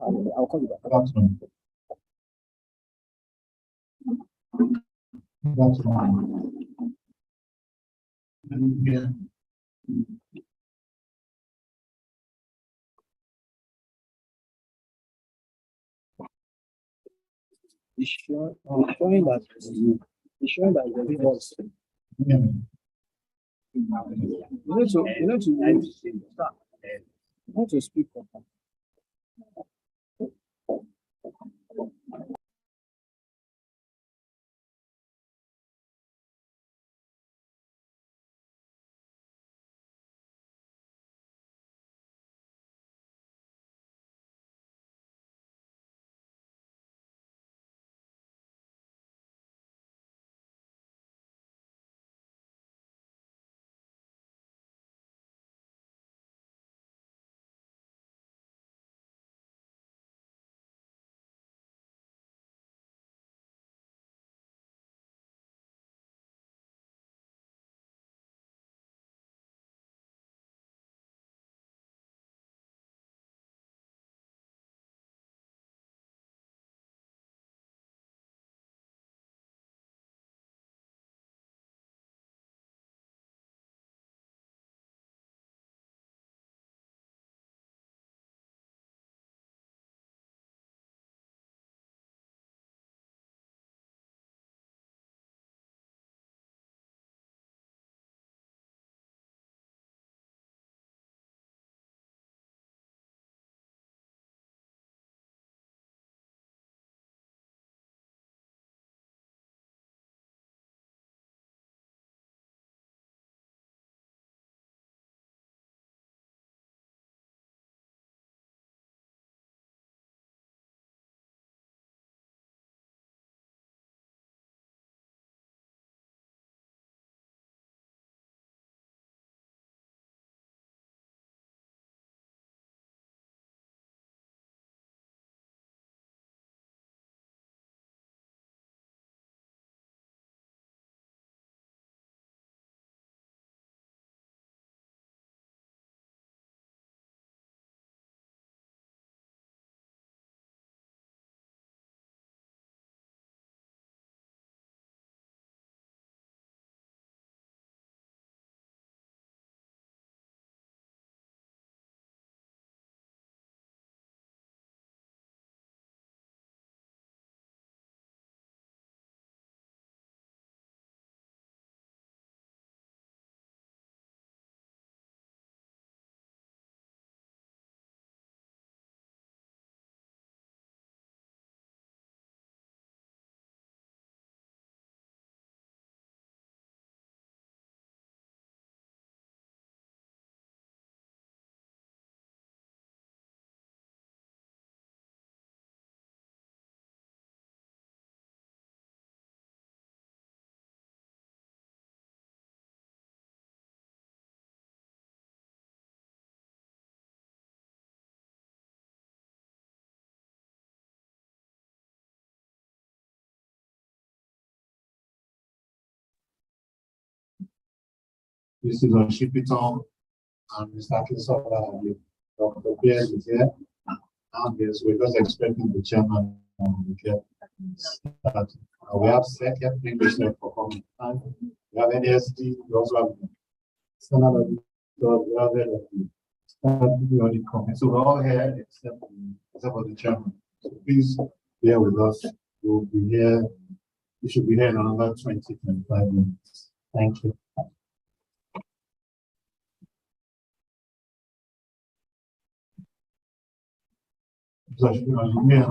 I'll call you back. Good afternoon. Good afternoon. Yeah. It's showing that the voice. Yeah. You need to speak up. This is on Shipiton and Mr. Kisola. Dr. Pierre is here. And yes, we're just expecting the chairman to get started. We have second English for coming. And we have NSD, we also have standard, we have the audit committee. So we're all here except for the chairman. So please bear with us. We'll be here. We should be here in another 20-25 minutes. Thank you. Yeah.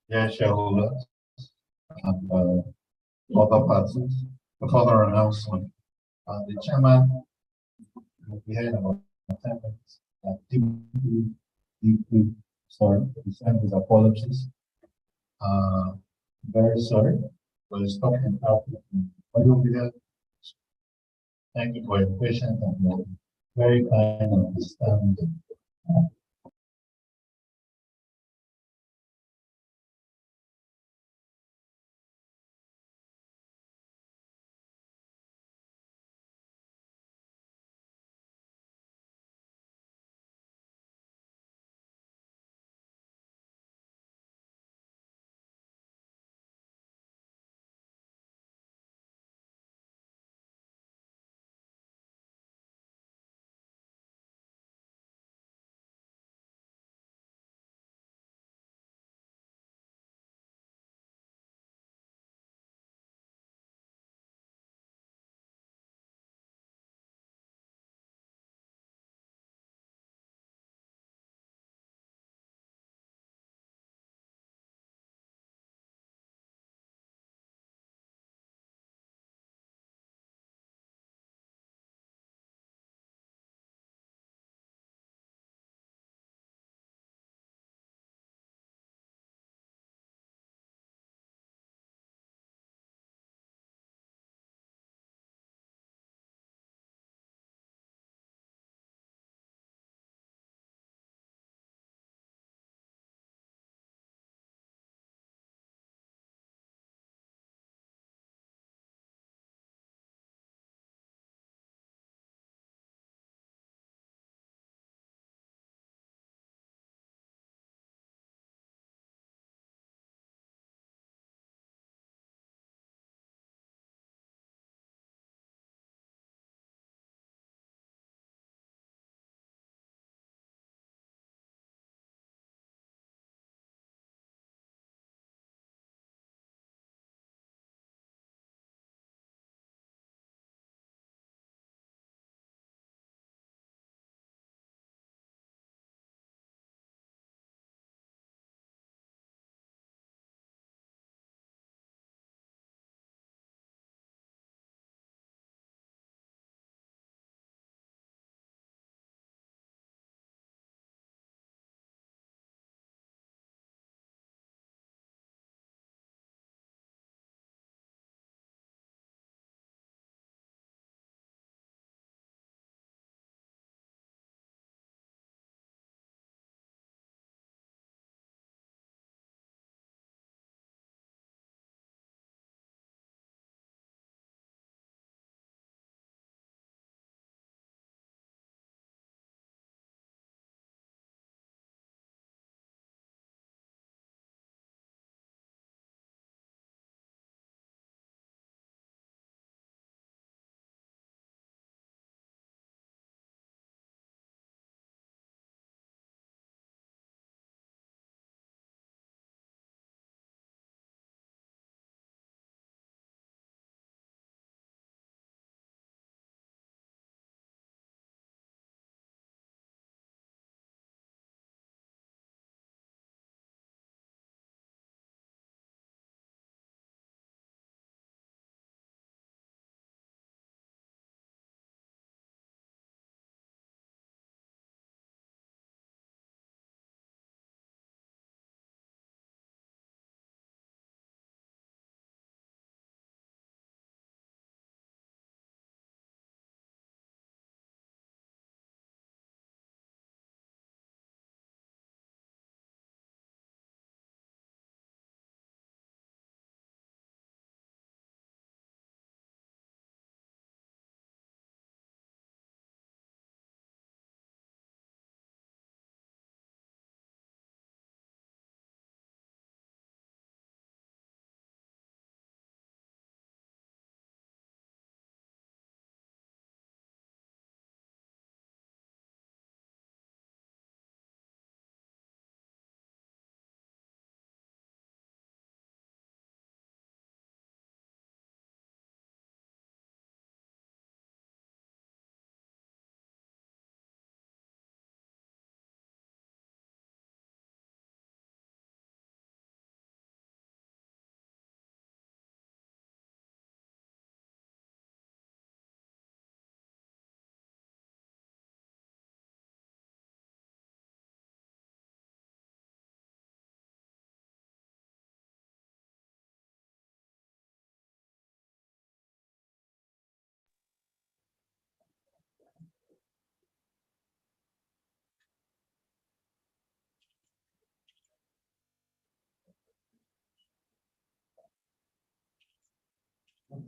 Yeah, shareholders and other parties. The further announcement. The chairman, we had about 10 minutes, deeply sorry, he sent his apologies. Uh, Very sorry for the stop and out. Audio video. Thank you for your patience and your very kind understanding.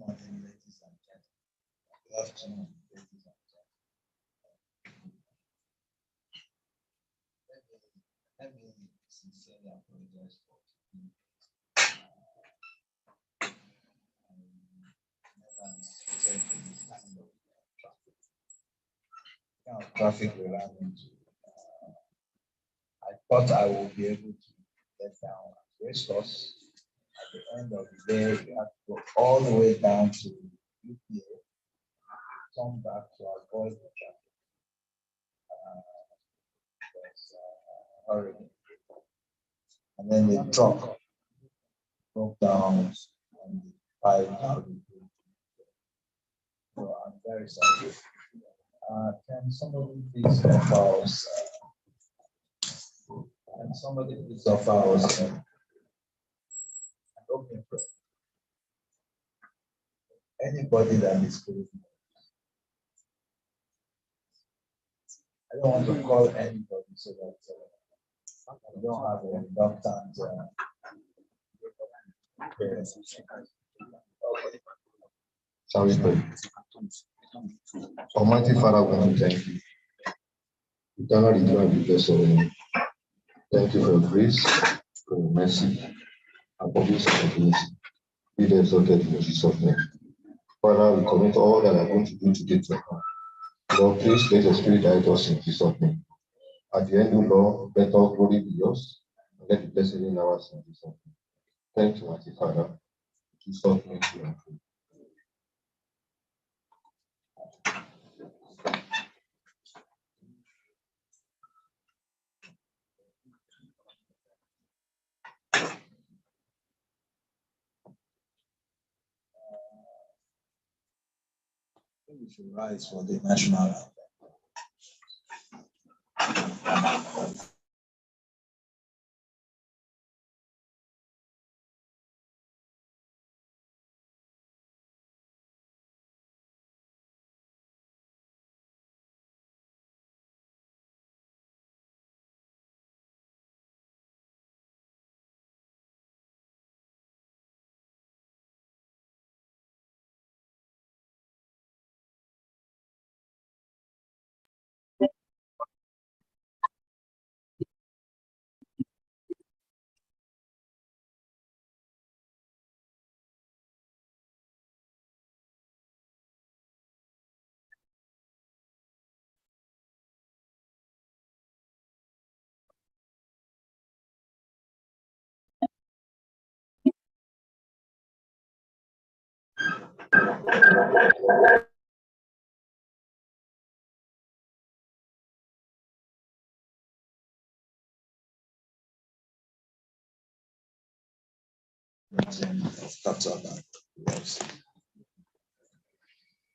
morning, ladies and gentlemen. Good afternoon, ladies and gentlemen. Let me sincerely apologize for today. I never anticipated this kind of traffic. The kind of traffic we ran into. I thought I would be able to get down at Restos. At the end of the day, we had to go all the way down to UPA, come back to avoid the traffic. It was horrible. And then the truck broke down and the pipe out. So I'm very sorry. Can somebody please offer us? Can somebody please offer us an open prayer? Anybody that is close. I don't want to call anybody so that we don't have a reluctant. Shall we pray? Almighty Father, we want to thank you. Eternal Redeemer, we bless your name. Thank you for your grace, for your mercy, and for this opportunity. Be there exalted in Jesus' name. Father, we commit all that are going to do today to your hand. Lord, please let the Spirit guide us in Jesus' name. At the end, O Lord, let all glory be yours, and let the blessing in ours in Jesus' name. Thank you, mighty Father. In Jesus' name, we pray. We should rise for the national anthem.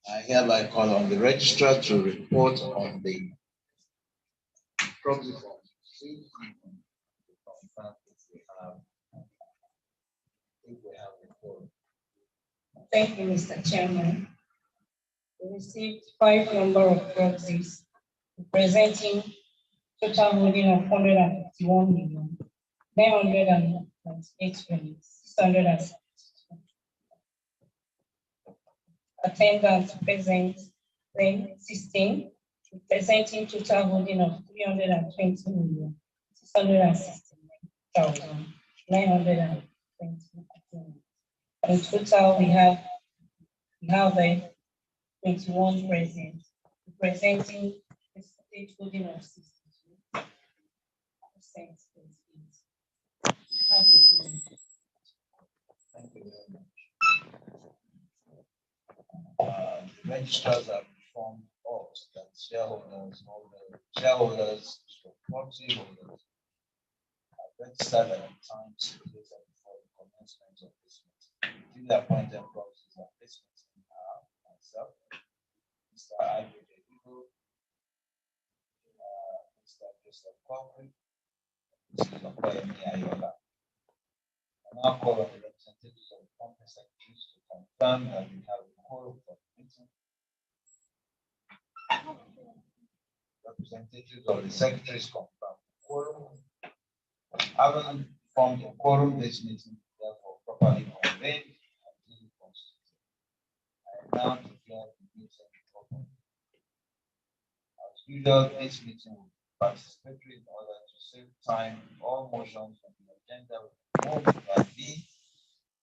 I hereby call on the registrar to report on the proxy form. If we have the form. Thank you, Mr. Chairman. We received 5 number of proxies representing total holding of 151,998,660. Attendance present 16, representing total holding of 320,669,920. In total, we have 21 present, representing a state holding of 62%. Thank you very much. The registrars have informed us that shareholders, proxy holders have registered at times before the commencement of this meeting. Duly appointed proxies at this meeting are myself, Mr. Ivory Eagle, Mr. Joseph Cochran, Mr. Okoyemi Ayola. I now call on the representatives of the company secretaries to confirm that we have a quorum for the meeting. Representatives of the secretaries confirm the quorum. Having formed a quorum, this meeting therefore properly convened and duly constituted. now declare the meeting open. As usual, this meeting will be participatory in order to save time. All motions on the agenda will be moved by me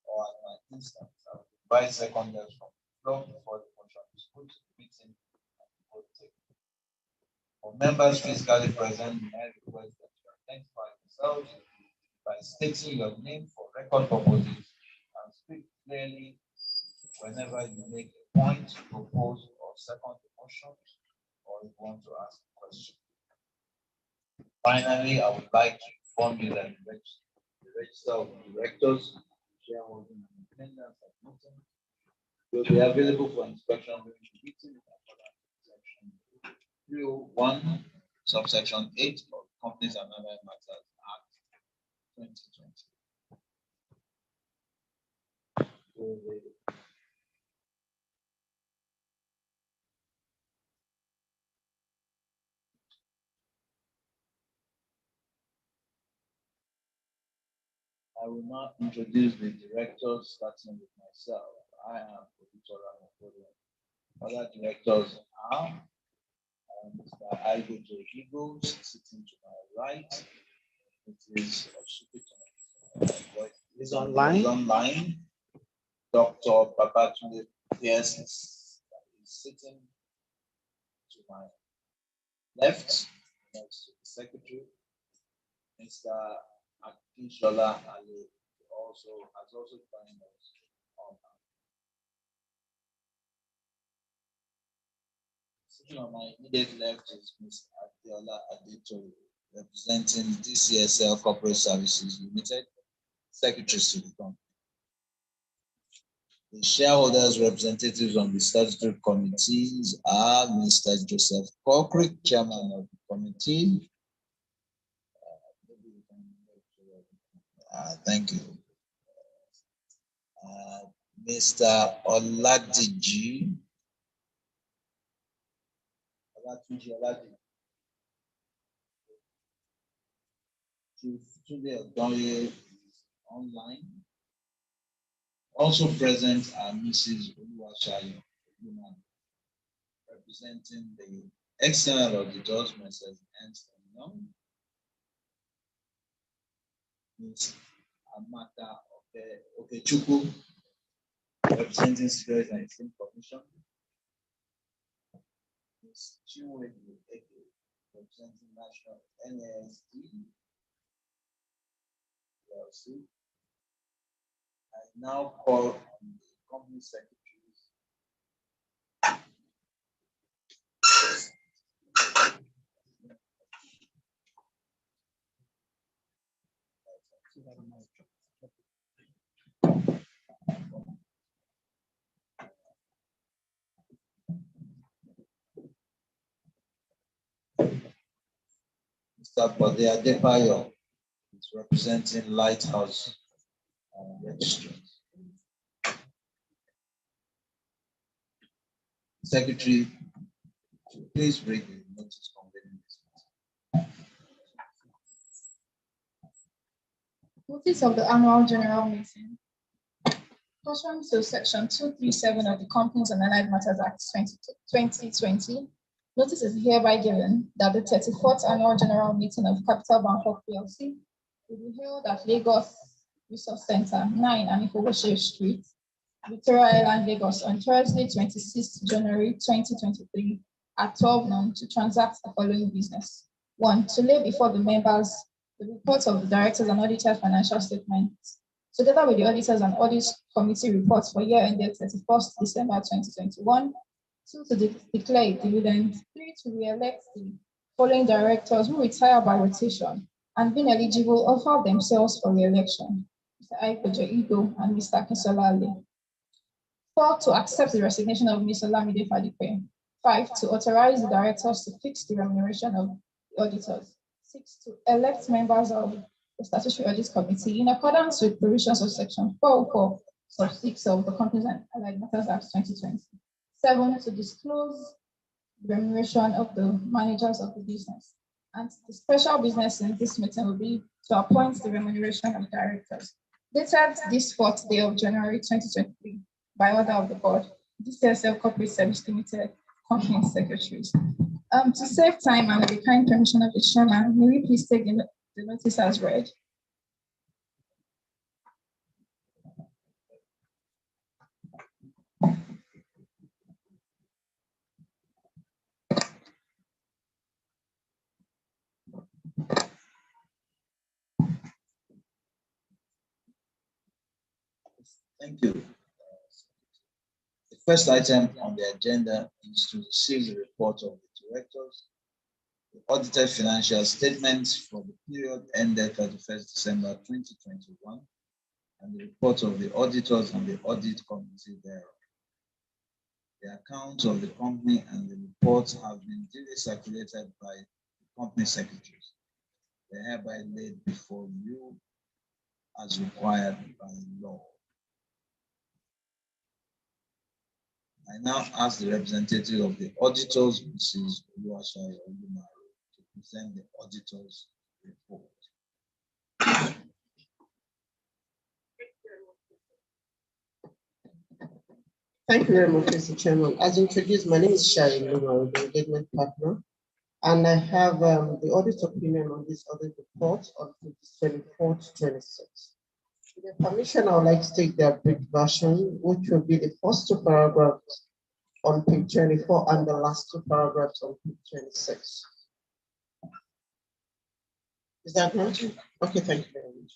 or at my instance. I will invite seconders from the floor before the motion is put to the meeting and the vote taken. For members physically present, may I request that you identify yourselves by stating your name for record purposes and speak clearly whenever you make a point, propose, or second the motion, or if you want to ask a question. Finally, I would like to inform you that the register of directors, shareholding, and attendance at meeting will be available for inspection during the meeting in accordance with section 301, subsection 8 of Companies and Other Matters Act 2020. I will now introduce the directors, starting with myself. I am Professor Ramaphosa. Other directors are Mr. Aigojo Higos, sitting to my right. It is Is online. Dr. Babatunde Pierce is sitting to my left, next to the secretary. Mr. Akishola Ali has also joined us on. Sitting on my immediate left is Ms. Adiola Adeto, representing DCSL Corporate Services Limited, secretary to the company. The shareholders' representatives on the statutory committees are Mr. Joseph Kokrik, chairman of the committee. Thank you. Mr. Oladiji. Chief Tunde Odoye is online. Also present are Mrs. Oluwaseyi, representing the external auditors, Mrs. Ernst & Young. Ms. Amaka Okechukwu, representing Securities and Exchange Commission. Ms. Chinwedu Eke, representing National NASD PLC. I now call on the company secretaries. Mr. Bode Adebayo is representing Lighthouse Registry. Secretary, please read the notice convening this meeting. Notice of the annual general meeting. Pursuant to section 237 of the Companies and Allied Matters Act 2020, notice is hereby given that the 34th annual general meeting of Capital Bancorp PLC will be held at Lagos Resource Center, 9 Anifowoshe Street, Victoria Island, Lagos, on Thursday, 26th January 2023 at 12 noon to transact the following business. 1. To lay before the members the reports of the directors and auditors' financial statements, together with the auditors and audit committee reports for year ended 31st December 2021. 2. To declare a dividend. 3. To re-elect the following directors who retire by rotation and being eligible offer themselves for re-election: Mr. Aigojo Igo and Mr. Akisola Ali. 4. To accept the resignation of Mr. Olamide Fadipe. 5. To authorize the directors to fix the remuneration of the auditors. 6. To elect members of the Statutory Audit Committee in accordance with provisions of Section 404, sub 6 of the Companies and Allied Matters Act 2020. 7. To disclose the remuneration of the managers of the business. And the special business in this meeting will be to appoint the remuneration of directors. Dated this 4th day of January 2023, by order of the board, DCSL Corporate Service Limited Company Secretaries. To save time and with the kind permission of the chairman, may we please take the notice as read? Thank you. The first item on the agenda is to receive the report of the directors, the audited financial statements for the period ended 31st December 2021, and the report of the auditors and the audit committee thereof. The accounts of the company and the reports have been duly circulated by the company secretaries. They are hereby laid before you as required by law. I now ask the representative of the auditors, Mrs. Oluwaseyi Olumaru, to present the auditor's report. Thank you very much, Mr. Chairman. As introduced, my name is Shai Olumaru, the engagement partner, and I have the audit opinion on this audit report on page 24-26. With your permission, I would like to take the abridged version, which will be the first two paragraphs on page 24 and the last two paragraphs on page 26. Is that right? Okay, thank you very much.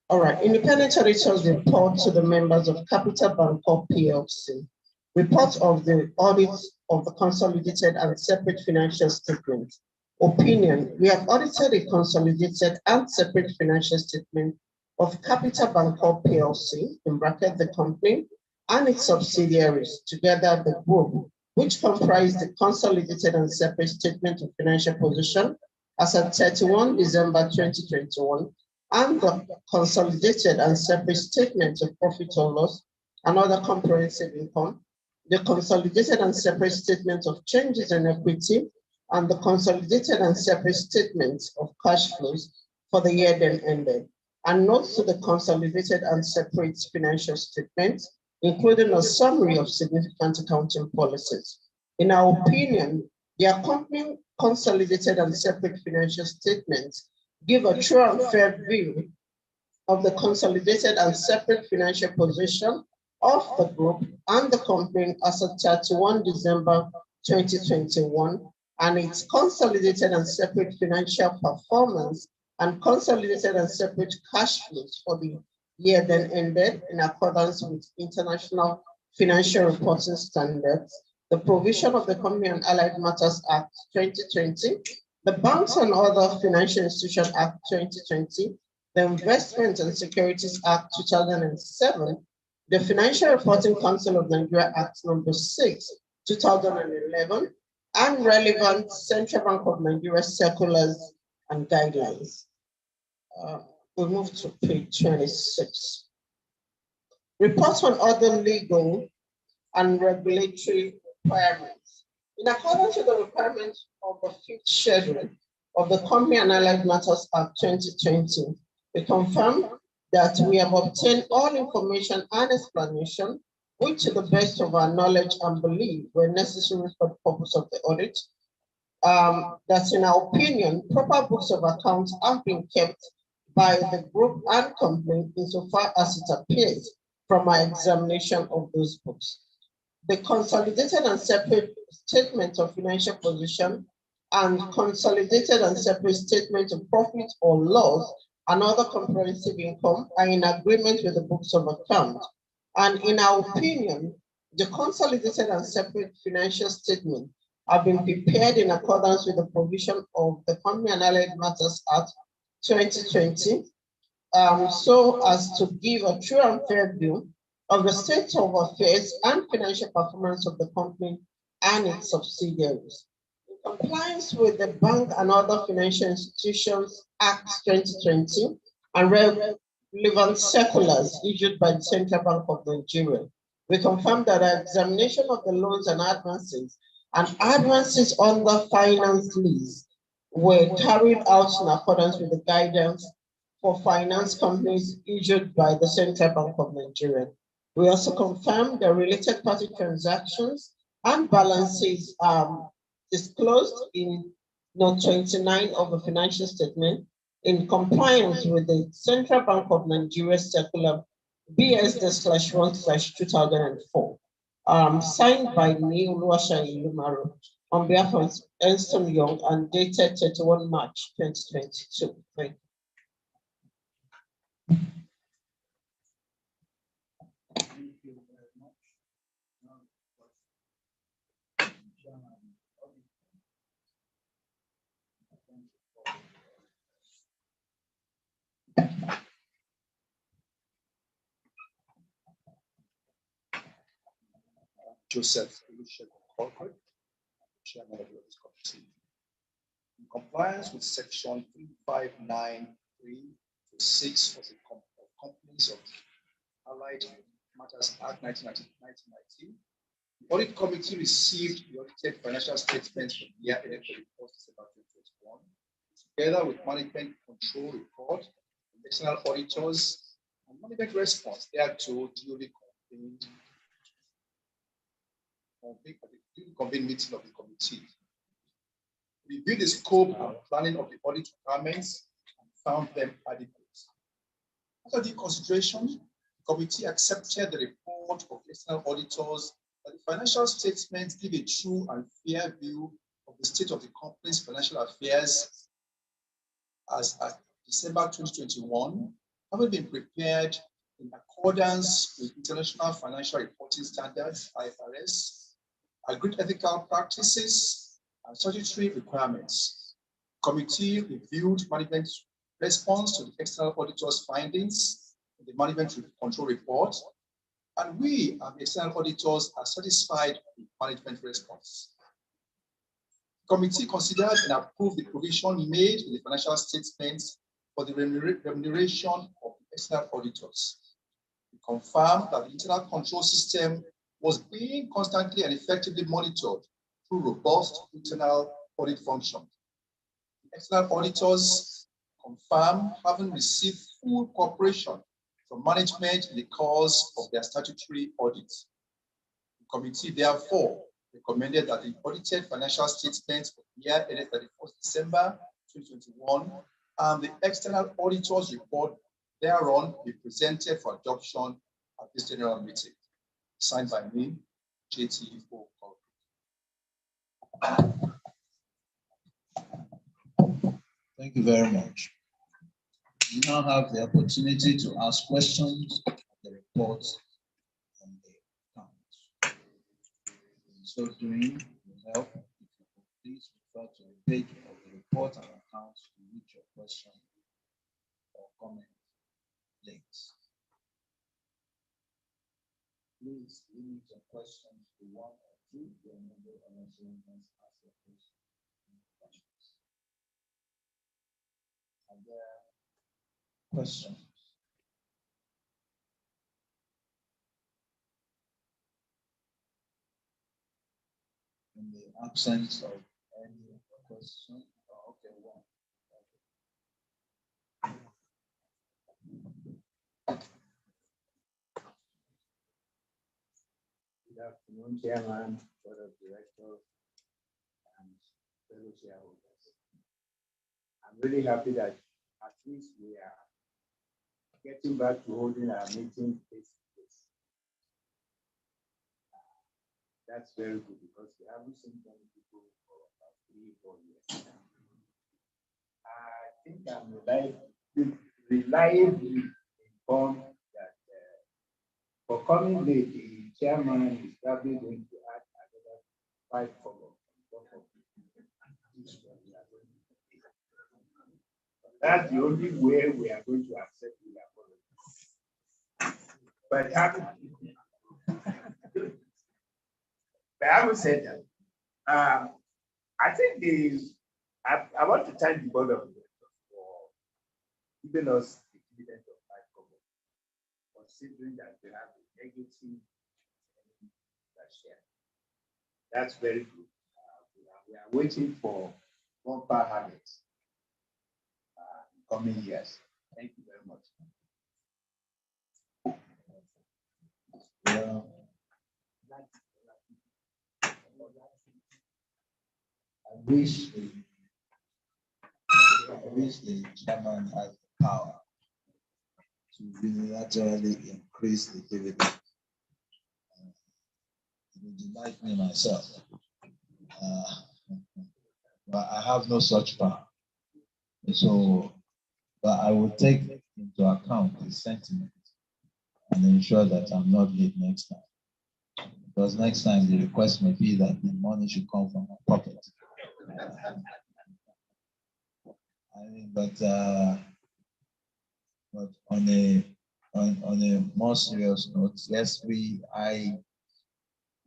All right, independent auditors report to the members of Capital Bancorp PLC. Report of the audit of the consolidated and separate financial statement. Opinion, we have audited a consolidated and separate financial statement of Capital Bancorp PLC, in bracket the company, and its subsidiaries, together the group, which comprise the consolidated and separate statement of financial position as at 31 December 2021, and the consolidated and separate statement of profit or loss and other comprehensive income, the consolidated and separate statement of changes in equity, and the consolidated and separate statements of cash flows for the year then ended, and notes to the consolidated and separate financial statements, including a summary of significant accounting policies. In our opinion, the accompanying consolidated and separate financial statements give a true and fair view of the consolidated and separate financial position of the group and the company as of 31 December 2021, and its consolidated and separate financial performance and consolidated and separate cash flows for the year then ended in accordance with International Financial Reporting Standards, the provision of the Company and Allied Matters Act 2020, the Banks and Other Financial Institutions Act 2020, the Investment and Securities Act 2007, the Financial Reporting Council of Nigeria Act number 6, 2011, and relevant Central Bank of Nigeria circulars and guidelines. We'll move to page 26. Reports on other legal and regulatory requirements. In accordance with the requirements of the 5th schedule of the Company and Allied Matters Act 2020, we confirm that we have obtained all information and explanation which, to the best of our knowledge and belief, were necessary for the purpose of the audit. That in our opinion, proper books of accounts have been kept by the group and company insofar as it appears from our examination of those books. The consolidated and separate statement of financial position and consolidated and separate statement of profit or loss and other comprehensive income are in agreement with the books of account. And in our opinion, the consolidated and separate financial statement have been prepared in accordance with the provision of the Company and Allied Matters Act 2020, so as to give a true and fair view of the state of affairs and financial performance of the company and its subsidiaries. In compliance with the Bank and Other Financial Institutions Act 2020 and relevant circulars issued by the Central Bank of Nigeria, we confirm that our examination of the loans and advances under finance lease were carried out in accordance with the guidance for finance companies issued by the Central Bank of Nigeria. We also confirm the related party transactions and balances disclosed in note 29 of the financial statement in compliance with the Central Bank of Nigeria Circular BSD/1/2004, signed by me, Oluwaseyi Lumaro, on behalf of Ernst & Young and dated 31 March 2022. Thank you. Joseph Corporate, Chairman of the Audit Committee. In compliance with Section 3593 to 6 of the Companies of Allied Matters Act 1990, the Audit Committee received the audited financial statements for the year ended 31st December 2021, together with management control report, external auditors, and management response thereto duly convened meeting of the committee. Reviewed the scope and planning of the audit requirements and found them adequate. After the consideration, the committee accepted the report of external auditors that the financial statements give a true and fair view of the state of the company's financial affairs as at December 2021, having been prepared in accordance with International Financial Reporting Standards, IFRS, agreed ethical practices, and statutory requirements. The committee reviewed management's response to the external auditor's findings in the management control report, and we and the external auditors are satisfied with management response. The committee considered and approved the provision made in the financial statements for the remuneration of the external auditors. We confirmed that the internal control system was being constantly and effectively monitored through robust internal audit function. The external auditors confirm having received full cooperation from management in the course of their statutory audit. The committee therefore recommended that the audited financial statements for the year ended 31st December 2021 and the external auditor's report thereon be presented for adoption at this general meeting. Signed by me, JT. Thank you very much. You now have the opportunity to ask questions of the report and the account. In so doing, will help if you could please refer to the page of the report and account to which your question or comment links. Please limit your questions to one or two, then the answering ask your questions. Are there questions? In the absence of any question, okay, one. Good afternoon, Chairman, Board of Directors, and fellow shareholders. I'm really happy that at least we are getting back to holding our meeting face to face. That's very good because we haven't seen many people for about 3 or 4 years. I think I'm reliably informed that for coming late, the chairman is probably going to add another 5 on top of this one. That's the only way we are going to accept the apology. But having said that, I think I want to thank the board of directors for giving us the dividend of 5 considering that we have a negative share. That's very good. We are waiting for bumper habits in coming years. Thank you very much. I wish the chairman has the power to unilaterally increase the dividend. It would delight me myself. But I have no such power. So, but I will take into account the sentiment and ensure that I'm not late next time. Because next time the request may be that the money should come from my pocket. I mean, but on a more serious note, yes, we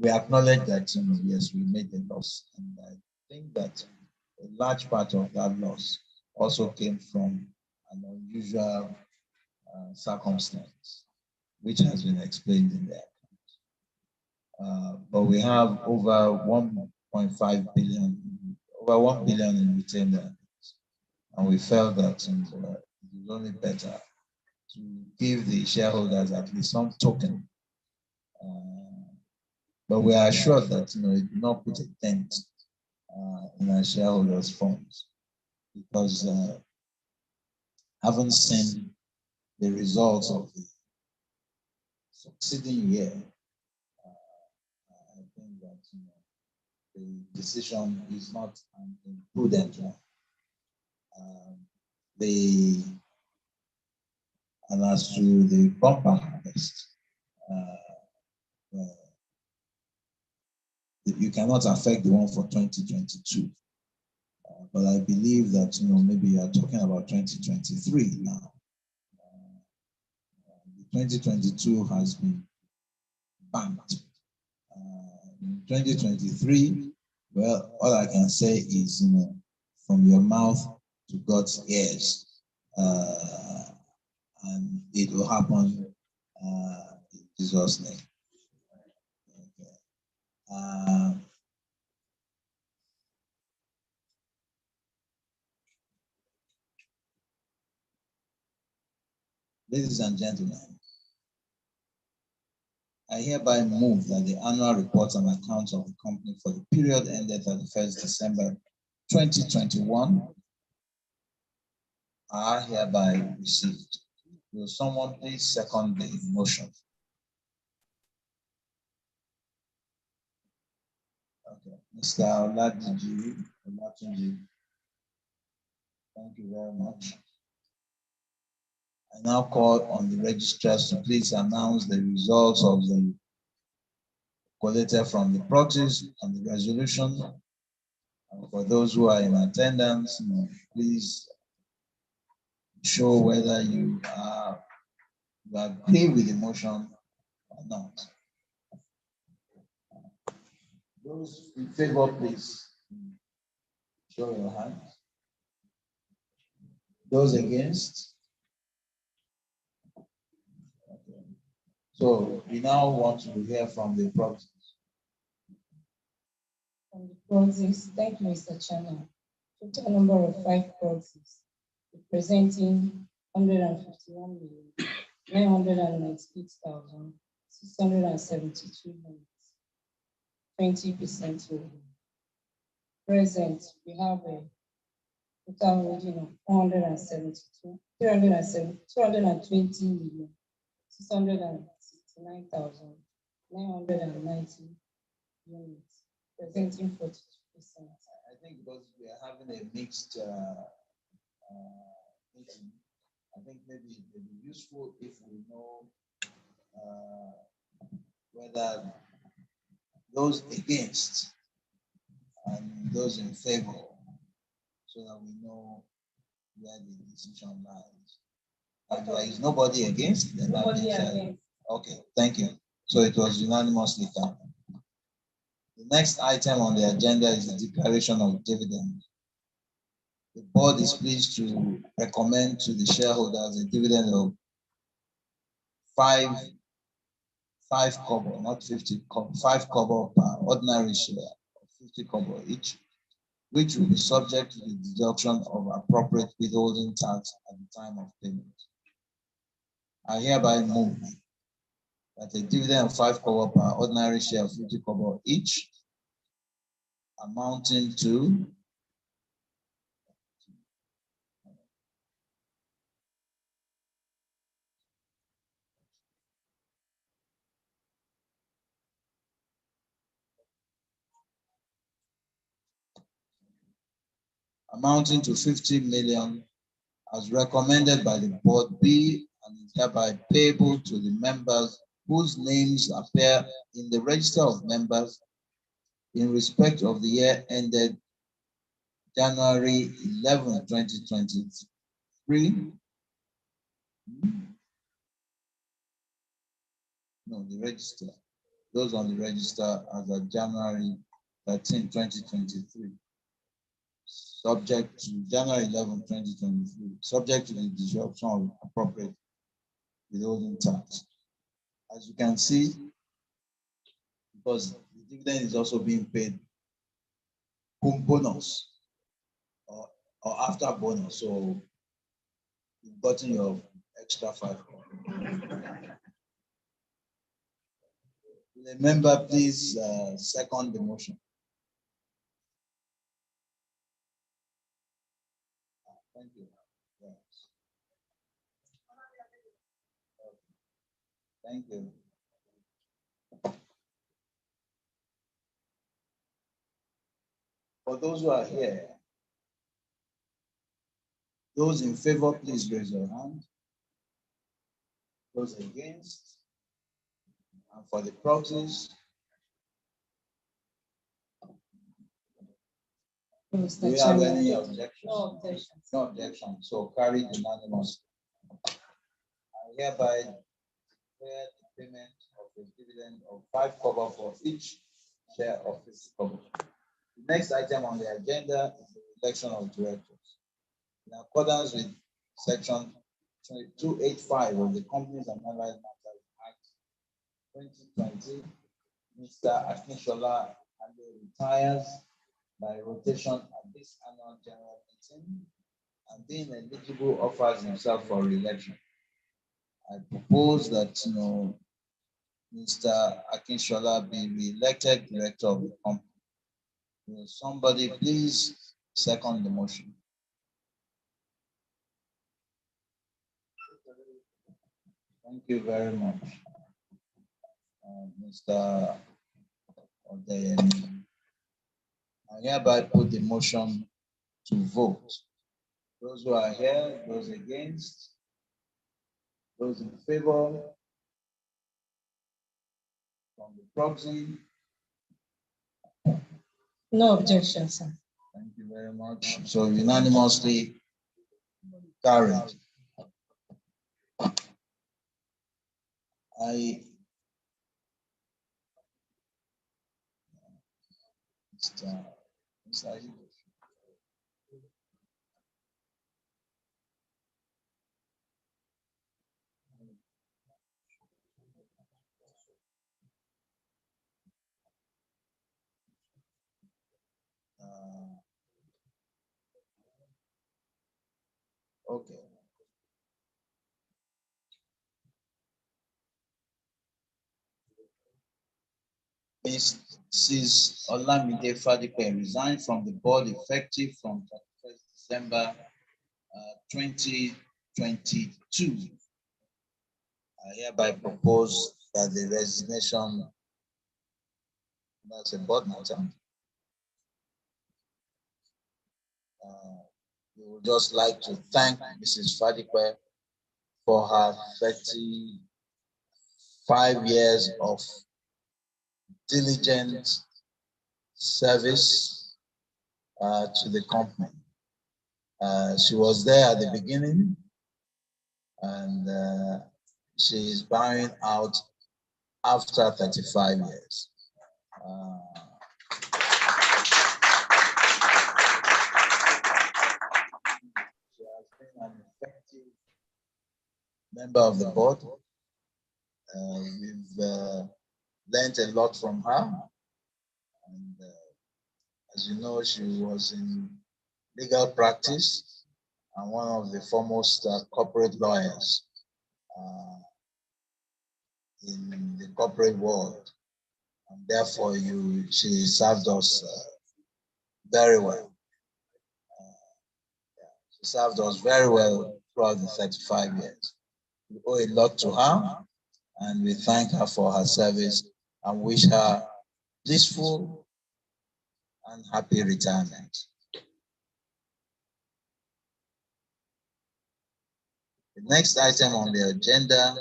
acknowledge that yes, we made a loss, and I think that a large part of that loss also came from an unusual circumstance, which has been explained in there. But we have over 1.5 billion, over 1 billion in retained earnings, and we felt that it is only better to give the shareholders at least some token. But we are assured that it did not put a dent in our shareholders' funds, because having seen the results of the succeeding year, I think that the decision is not an imprudent one. And as to the bumper harvest, you cannot affect the one for 2022. But I believe that maybe you are talking about 2023 now. 2022 has been banked. In 2023, well, all I can say is, from your mouth to God's ears, and it will happen in Jesus' name. Okay. Ladies and gentlemen, I hereby move that the annual reports and accounts of the company for the period ended 31st December 2021 are hereby received. Will someone please second the motion? Okay, Mr. Oladiji, thank you very much. I now call on the registrars to please announce the results of the collated from the proxies and the resolution. And for those who are in attendance, please show whether you agree with the motion or not. Those in favor, please show your hands. Those against? Okay. So we now want to hear from the proxies. From the proxies, thank you, Mr. Chairman. Total number of 5 proxies representing 151,998,672 units, 20% holding. Present, we have a total holding of 220,669,990 units, presenting 42%. I think because we are having a mixed meeting, I think maybe it would be useful if we know whether those against and those in favor, so that we know where the decision lies. And there is nobody against? Then Nobody against. Okay, thank you. So it was unanimously carried. The next item on the agenda is the declaration of dividend. The board is pleased to recommend to the shareholders a dividend of 5 kobo, not 50 kobo, 5 kobo per ordinary share of 50 kobo each, which will be subject to the deduction of appropriate withholding tax at the time of payment. I hereby move that a dividend of 5 kobo per ordinary share of 50 kobo each, amounting to amounting to 50 million as recommended by the board be and is hereby payable to the members whose names appear in the register of members in respect of the year ended January 11, 2023. No, the register. Those on the register as of January 13, 2023. Subject to January 11, 2023, subject to the disruption of appropriate withholding tax. As you can see, because the dividend is also being paid bonus or after bonus, so you've gotten your extra 5. Remember, please second the motion. Thank you. Yes. Thank you. For those who are here, those in favor, please raise your hand. Those against, and for the proxies, do you have any objections? No objections. No objections. So carried unanimously. I hereby declare the payment of the dividend of 5 kobo for each share of this kobo. The next item on the agenda is the election of directors. In accordance with section 285 of the Companies and Allied Matters Act 2020, Mr. Akinshola retires by rotation at this annual general meeting and being eligible offers himself for re-election. I propose that Mr. Akinshola be re-elected director of the company. Will somebody please second the motion? Thank you very much, Mr. Odeyemi. I hereby put the motion to vote. Those who are here, those against, those in favor, from the proxy. No objection, sir. Thank you very much. So unanimously carried. Okay. Mrs. Olamide Fadipe resigned from the board effective from 31st December 2022. I hereby propose that the resignation, that's a board matter. We would just like to thank Mrs. Fadipe for her 35 years of diligent service to the company. She was there at the beginning, and she is bowing out after 35 years. She has been an effective member of the board. We've learned a lot from her. And as you know, she was in legal practice and one of the foremost corporate lawyers in the corporate world, and therefore she served us very well. She served us very well throughout the 35 years. We owe a lot to her, and we thank her for her service and wish her blissful and happy retirement. The next item on the agenda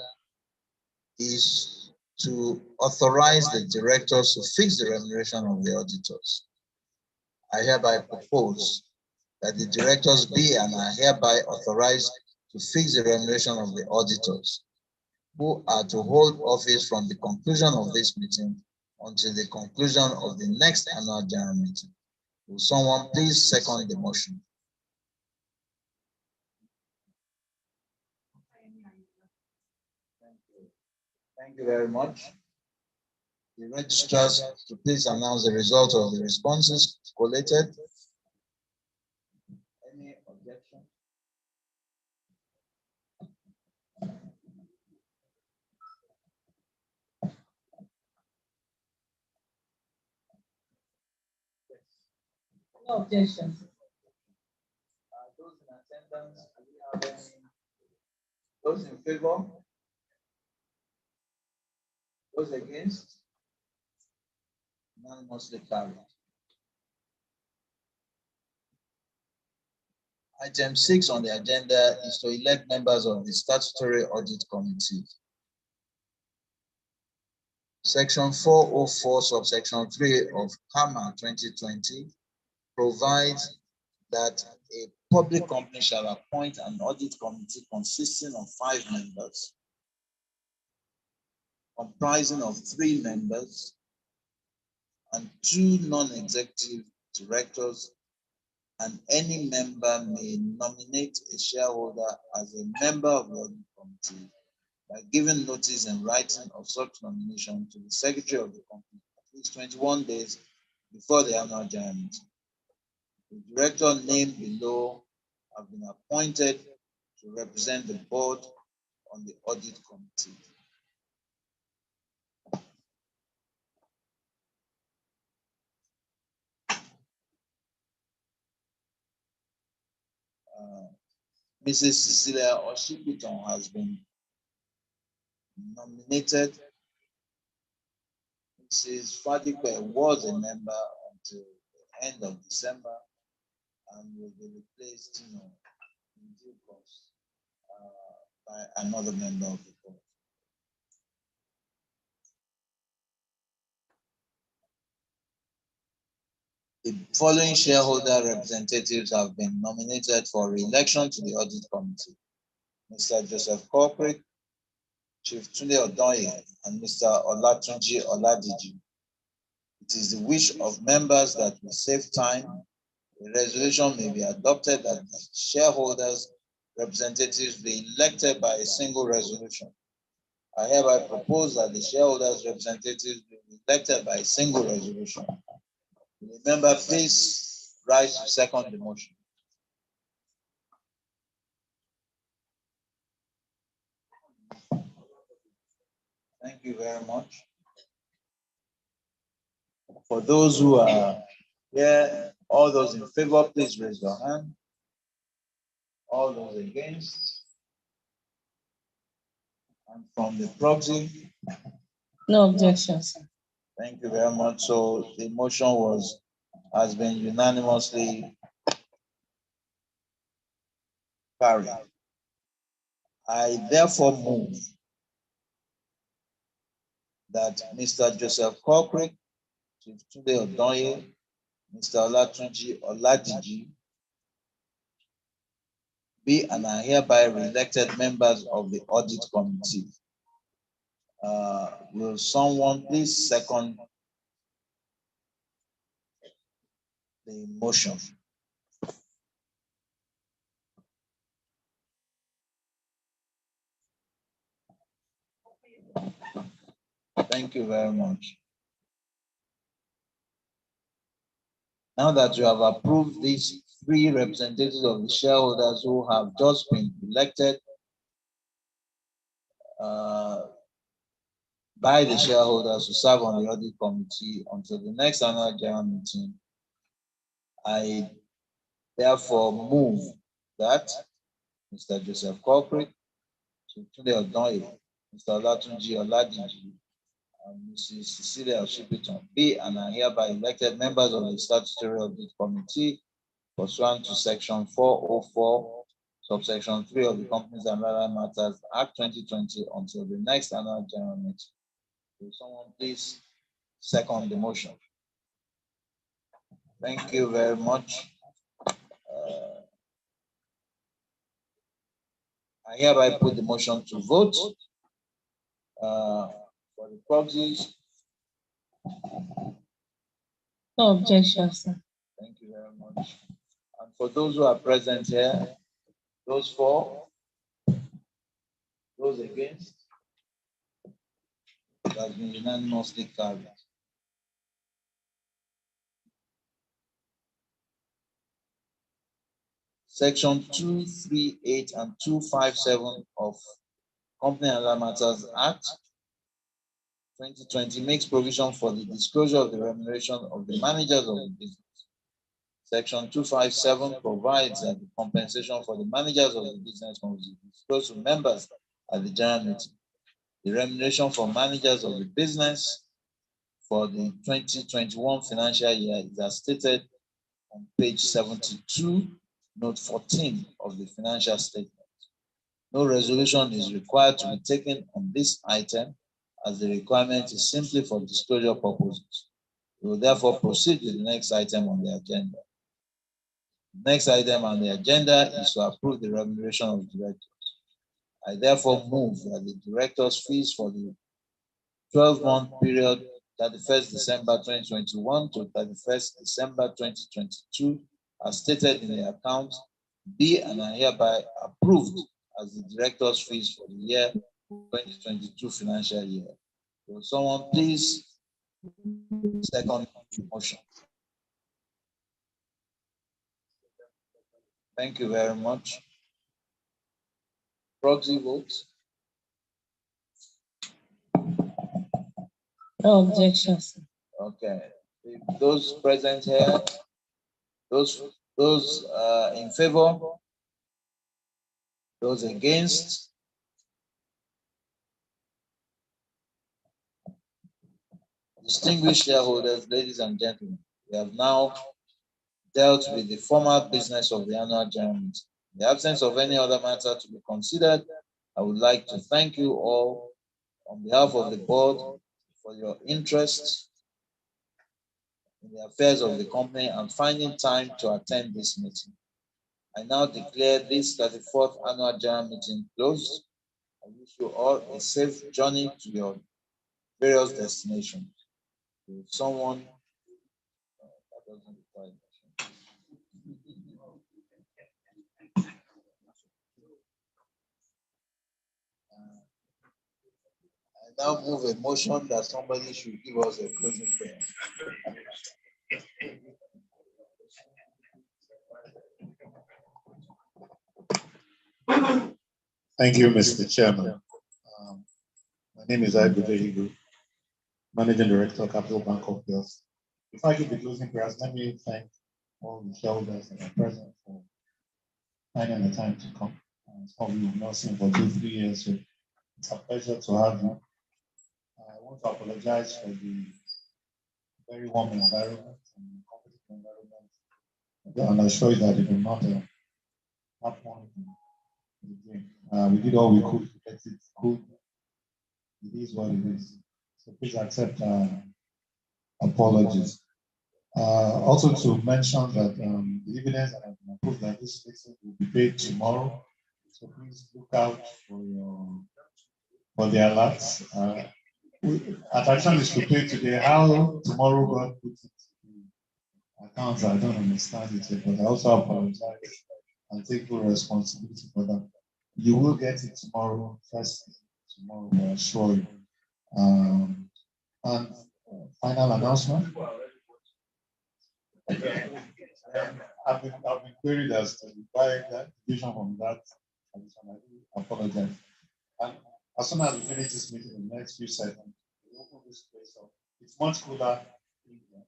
is to authorize the directors to fix the remuneration of the auditors. I hereby propose that the directors be and are hereby authorized to fix the remuneration of the auditors, who are to hold office from the conclusion of this meeting until the conclusion of the next annual general meeting. Will someone please second the motion? Thank you very much. The registrars to please announce the result of the responses collated. Any objection? No objections. Those in attendance, do we have any? Those in favor? Those against? Unanimously carried. Item 6 on the agenda is to elect members of the Statutory Audit Committee. Section 404, subsection 3 of CAMA 2020 provides that a public company shall appoint an audit committee consisting of 5 members, comprising of 3 members and 2 non-executive directors, and any member may nominate a shareholder as a member of the audit committee by giving notice in writing of such nomination to the secretary of the company at least 21 days before the annual general meeting. The director named below have been appointed to represent the board on the audit committee. Mrs. Cecilia Oshipiton has been nominated. Mrs. Fadipe was a member until the end of December and will be replaced, in due course, by another member of the board. The following shareholder representatives have been nominated for re-election to the audit committee: Mr. Joseph Corcoran, Chief Tunde Odoye, and Mr. Olatunji Oladiji. It is the wish of members that we save time. A resolution may be adopted that the shareholders' representatives be elected by a single resolution. I hereby propose that the shareholders' representatives be elected by a single resolution. Remember, please rise to second the motion. Thank you very much. For those who are here, all those in favor, please raise your hand. All those against? And from the proxy? No objections. Thank you very much. So the motion has been unanimously carried. I therefore move that Mr. Joseph Corcoran, Chief Tunde Odoye, Mr. Olatunji Oladiji be and are hereby re-elected members of the audit committee. Will someone please second the motion? Thank you very much. Now that you have approved these 3 representatives of the shareholders who have just been elected, by the shareholders to serve on the audit committee until the next annual general meeting. I therefore move that Mr. Joseph Corporate, Tunde Odoye, Mr. Olatunji Oladiji, and Mrs. Cecilia Oshipiton be and are hereby elected members of the Statutory Audit Committee pursuant to Section 404, subsection 3 of the Companies and Other Matters Act 2020 until the next annual general meeting. Will someone please second the motion? Thank you very much. I hereby put the motion to vote. For the proxies. No objection, sir. Thank you very much. And for those who are present here, those for, those against, it has been unanimously carried. Section 238 and 257 of Company and Other Matters Act 2020 makes provision for the disclosure of the remuneration of the managers of the business. Section 257 provides that the compensation for the managers of the business must be disclosed to members at the general meeting. The remuneration for managers of the business for the 2021 financial year is as stated on page 72, note 14 of the financial statement. No resolution is required to be taken on this item as the requirement is simply for disclosure purposes. We will therefore proceed with the next item on the agenda. The next item on the agenda is to approve the remuneration of directors. I therefore move that the directors' fees for the 12-month period 31st December 2021 to 31st December 2022, as stated in the account, be and are hereby approved as the directors' fees for the year 2022 financial year. Will someone please second the motion? Thank you very much. Proxy votes. No objections. Okay. Those present here, those in favor, those against. Distinguished shareholders, ladies and gentlemen, we have now dealt with the formal business of the annual general meeting. In the absence of any other matter to be considered, I would like to thank you all on behalf of the board for your interest in the affairs of the company and finding time to attend this meeting. I now declare this 34th annual general meeting closed. I wish you all a safe journey to your various destinations. If someone that doesn't require I now move a motion that somebody should give us a closing prayer. Thank you, Mr. Chairman. My name is Aigude Igu, Managing Director, Capital Bancorp PLC. Before I give the closing prayers, let me thank all the shareholders that are present for finding the time to come. Some of you have not seen for 2-3 years, so it's a pleasure to have you. I want to apologize for the very warm environment and competitive environment, and I assure you that it will not happen in the game. We did all we could to get it good. It is what it is. So please accept apologies. Also to mention that the dividends that have been approved that this meeting will be paid tomorrow. So please look out for the alerts. Attraction is to pay today. How tomorrow God puts it in the accounts, I don't understand it yet, but I also apologize and take full responsibility for that. You will get it tomorrow, first tomorrow, I assure you. And final announcement. I've been queried as to why that division from that. I apologize. And as soon as we finish this meeting in the next few seconds, It's much cooler in here.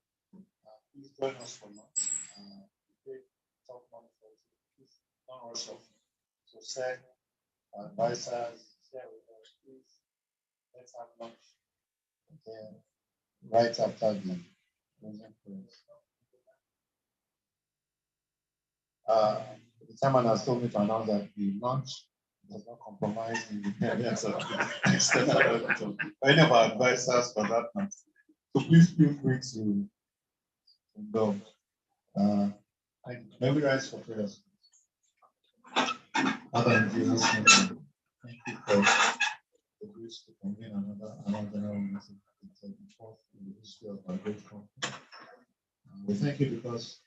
Please join us for lunch. Take top money for it. Please don't rush off. So, sir, advisors, share with us, please. Let's have lunch. Then, right after the closing prayers. The chairman has told me to announce that the lunch does not compromise the independence of the external auditor or any of our advisors for that matter. So please feel free to indulge. Thank you. May we rise for prayers? Father, in Jesus' name, thank you for the grace to convene another general meeting in the history of our great company. We thank you because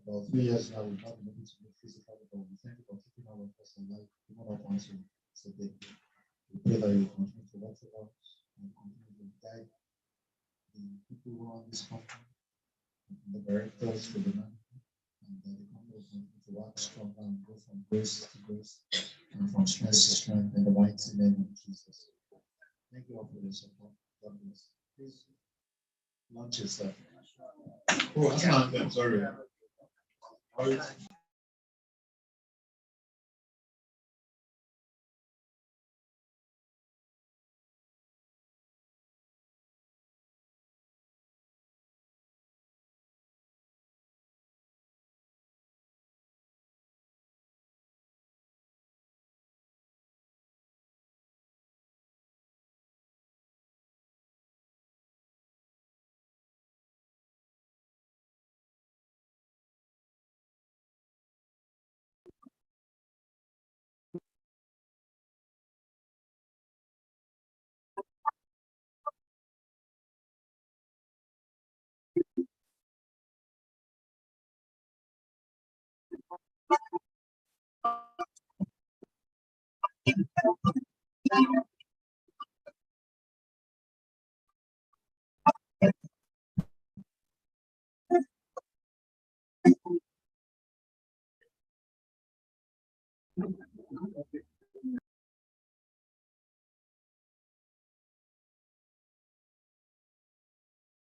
about 3 years now we've not been able to make physical, but we thank you for keeping our of us alive, even up until today. We pray that you continue to watch over us and continue to guide the people who run this company, the directors to the management, and that the company will continue to work stronger and go from grace to grace and from strength to strength in the mighty name of Jesus. Thank you all for your support. God bless. Please launch yourself. Oh, that's not them, sorry.